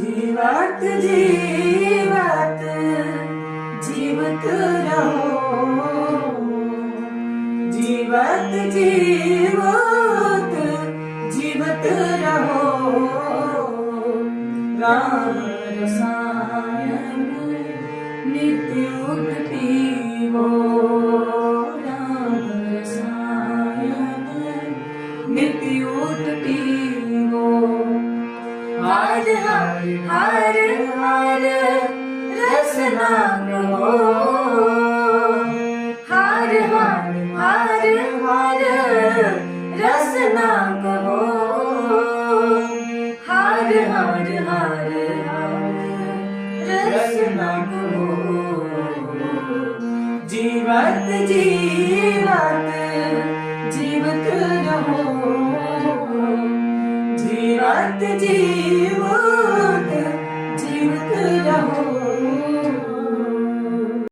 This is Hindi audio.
जीवत जीवत जीवत रहो, जीवत जीवत जीवत रहो। राम रसायन नित्य पीवो, राम रसायन नित्य पीवो। हर हर हर हर रसना गो, हर हर हर हर रसना गो, हर हर हर हर रसना गो। जीवत जीवत जीवत रहो, जीवत जीव